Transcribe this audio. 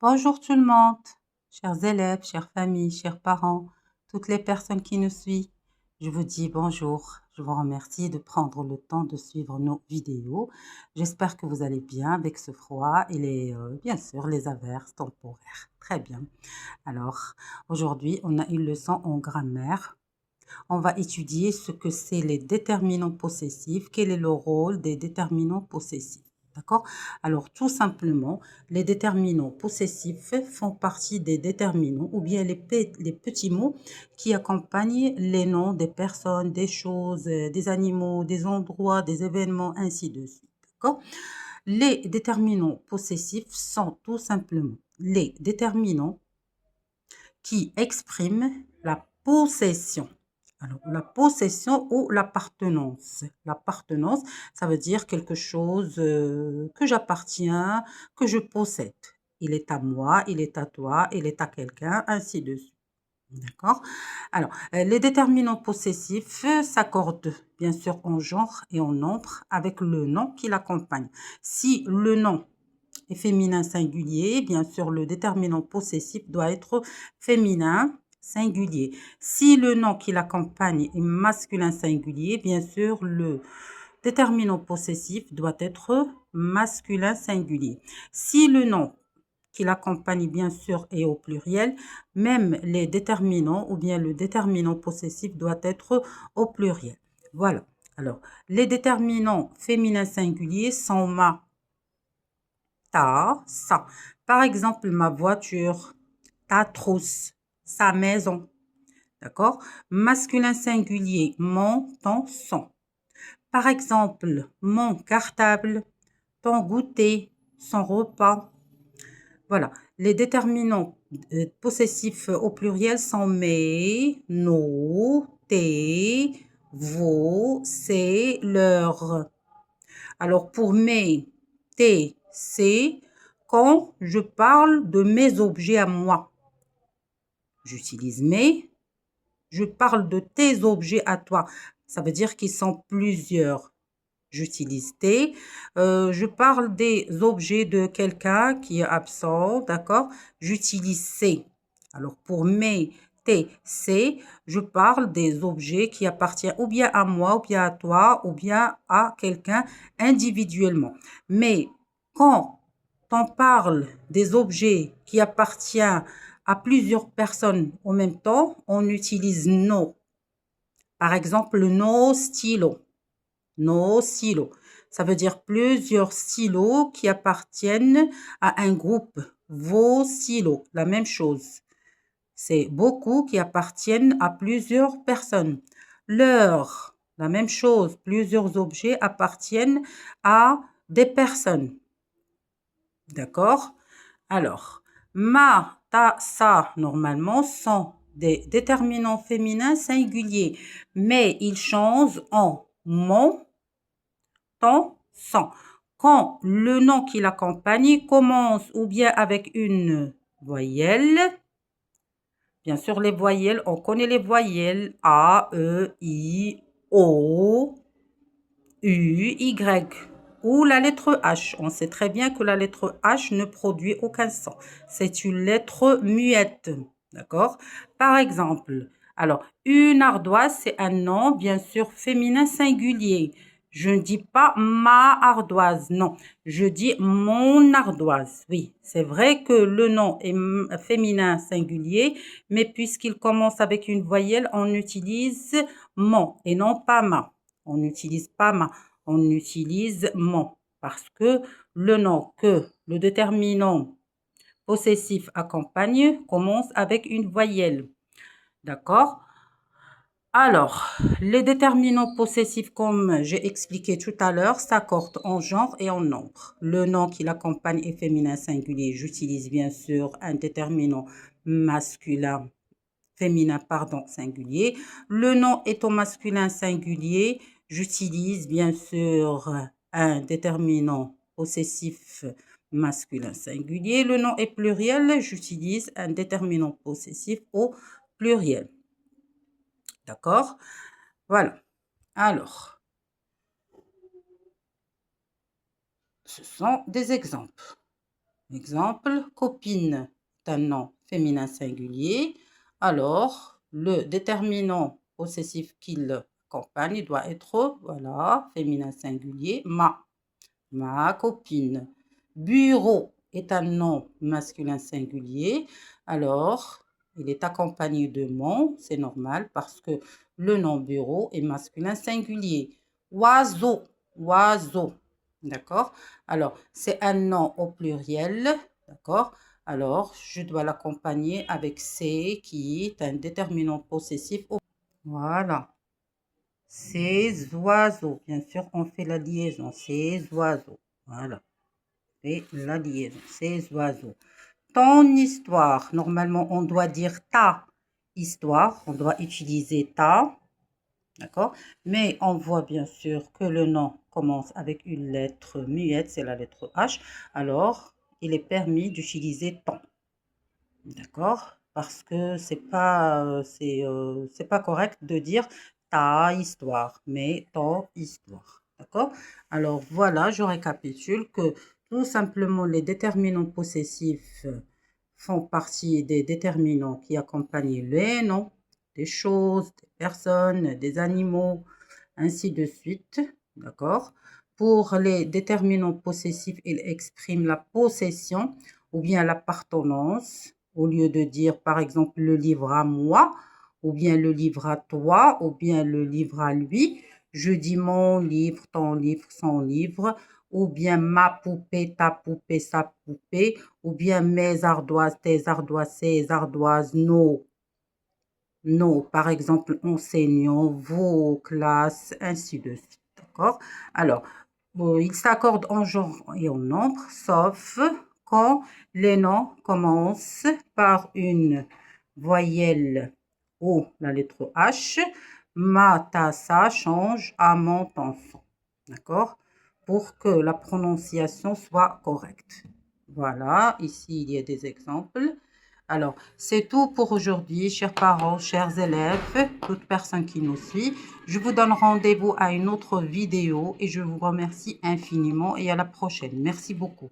Bonjour tout le monde, chers élèves, chères familles, chers parents, toutes les personnes qui nous suivent. Je vous dis bonjour. Je vous remercie de prendre le temps de suivre nos vidéos. J'espère que vous allez bien avec ce froid et bien sûr les averses temporaires. Très bien. Alors, aujourd'hui, on a une leçon en grammaire. On va étudier ce que c'est les déterminants possessifs, quel est le rôle des déterminants possessifs. D'accord? Alors, tout simplement, les déterminants possessifs font partie des déterminants ou bien les petits mots qui accompagnent les noms des personnes, des choses, des animaux, des endroits, des événements, ainsi de suite. D'accord? Les déterminants possessifs sont tout simplement les déterminants qui expriment la possession. Alors, la possession ou l'appartenance. L'appartenance, ça veut dire quelque chose que j'appartiens, que je possède. Il est à moi, il est à toi, il est à quelqu'un, ainsi de suite. D'accord? Alors, les déterminants possessifs s'accordent bien sûr en genre et en nombre avec le nom qui l'accompagne. Si le nom est féminin singulier, bien sûr, le déterminant possessif doit être féminin singulier. Si le nom qui l'accompagne est masculin singulier, bien sûr, le déterminant possessif doit être masculin singulier. Si le nom qui l'accompagne, bien sûr, est au pluriel, même les déterminants ou bien le déterminant possessif doit être au pluriel. Voilà. Alors, les déterminants féminins singuliers sont ma, ta, sa. Par exemple, ma voiture, ta trousse, sa maison. D'accord? Masculin singulier, mon, ton, son. Par exemple, mon cartable, ton goûter, son repas. Voilà. Les déterminants possessifs au pluriel sont mes, nos, tes, vos, c'est, leur. Alors, pour mes, tes, c'est, quand je parle de mes objets à moi, j'utilise mes. Je parle de tes objets à toi. Ça veut dire qu'ils sont plusieurs. J'utilise tes. Je parle des objets de quelqu'un qui est absent, d'accord? J'utilise ces. Alors, pour mes, tes, ces, je parle des objets qui appartiennent ou bien à moi, ou bien à toi, ou bien à quelqu'un individuellement. Mais quand on parle des objets qui appartiennent à plusieurs personnes en même temps, on utilise nos. Par exemple, nos stylos. Nos stylos. Ça veut dire plusieurs stylos qui appartiennent à un groupe. Vos stylos, la même chose. C'est beaucoup qui appartiennent à plusieurs personnes. Leur, la même chose. Plusieurs objets appartiennent à des personnes. D'accord? Alors, ma, ta, sa, normalement, sont des déterminants féminins singuliers, mais ils changent en mon, ton, son. Quand le nom qui l'accompagne commence ou bien avec une voyelle, bien sûr les voyelles, on connaît les voyelles A, E, I, O, U, Y ou la lettre H. On sait très bien que la lettre H ne produit aucun son. C'est une lettre muette. D'accord? Par exemple, alors, une ardoise, c'est un nom, bien sûr, féminin singulier. Je ne dis pas ma ardoise, non. Je dis mon ardoise. Oui, c'est vrai que le nom est féminin singulier, mais puisqu'il commence avec une voyelle, on utilise mon et non pas ma. On n'utilise pas ma, on utilise mon parce que le nom que le déterminant possessif accompagne commence avec une voyelle. D'accord? Alors, les déterminants possessifs, comme j'ai expliqué tout à l'heure, s'accordent en genre et en nombre. Le nom qui l'accompagne est féminin singulier. J'utilise bien sûr un déterminant masculin féminin, pardon, singulier. Le nom est au masculin singulier. J'utilise bien sûr un déterminant possessif masculin singulier. Le nom est pluriel. J'utilise un déterminant possessif au pluriel. D'accord? Voilà. Alors, ce sont des exemples. Exemple, copine est un nom féminin singulier. Alors, le déterminant possessif qui l'accompagne doit être, voilà, féminin singulier, ma copine. Bureau est un nom masculin singulier. Alors, il est accompagné de mon, c'est normal parce que le nom bureau est masculin singulier. Oiseau, oiseau. D'accord? Alors, c'est un nom au pluriel. D'accord? Alors, je dois l'accompagner avec c'est qui est un déterminant possessif. Voilà. Ces oiseaux. Bien sûr, on fait la liaison. Ces oiseaux. Voilà. Et la liaison. Ces oiseaux. Ton histoire. Normalement, on doit dire ta histoire. On doit utiliser ta. D'accord? Mais on voit bien sûr que le nom commence avec une lettre muette, c'est la lettre H. Alors, il est permis d'utiliser ton. D'accord? Parce que c'est pas correct de dire ta histoire, mais ton histoire. D'accord? Alors voilà, je récapitule que tout simplement les déterminants possessifs font partie des déterminants qui accompagnent les noms, des choses, des personnes, des animaux, ainsi de suite. D'accord? Pour les déterminants possessifs, ils expriment la possession ou bien l'appartenance. Au lieu de dire, par exemple, le livre à moi, ou bien le livre à toi, ou bien le livre à lui, je dis mon livre, ton livre, son livre, ou bien ma poupée, ta poupée, sa poupée, ou bien mes ardoises, tes ardoises, ses ardoises, nos, par exemple, enseignants, vos classes, ainsi de suite. D'accord? Alors, ils s'accordent en genre et en nombre, sauf quand les noms commencent par une voyelle ou la lettre H. Ma, ta, sa change à mon, ton, son. D'accord? Pour que la prononciation soit correcte. Voilà, ici il y a des exemples. Alors, c'est tout pour aujourd'hui, chers parents, chers élèves, toute personne qui nous suit. Je vous donne rendez-vous à une autre vidéo et je vous remercie infiniment et à la prochaine. Merci beaucoup.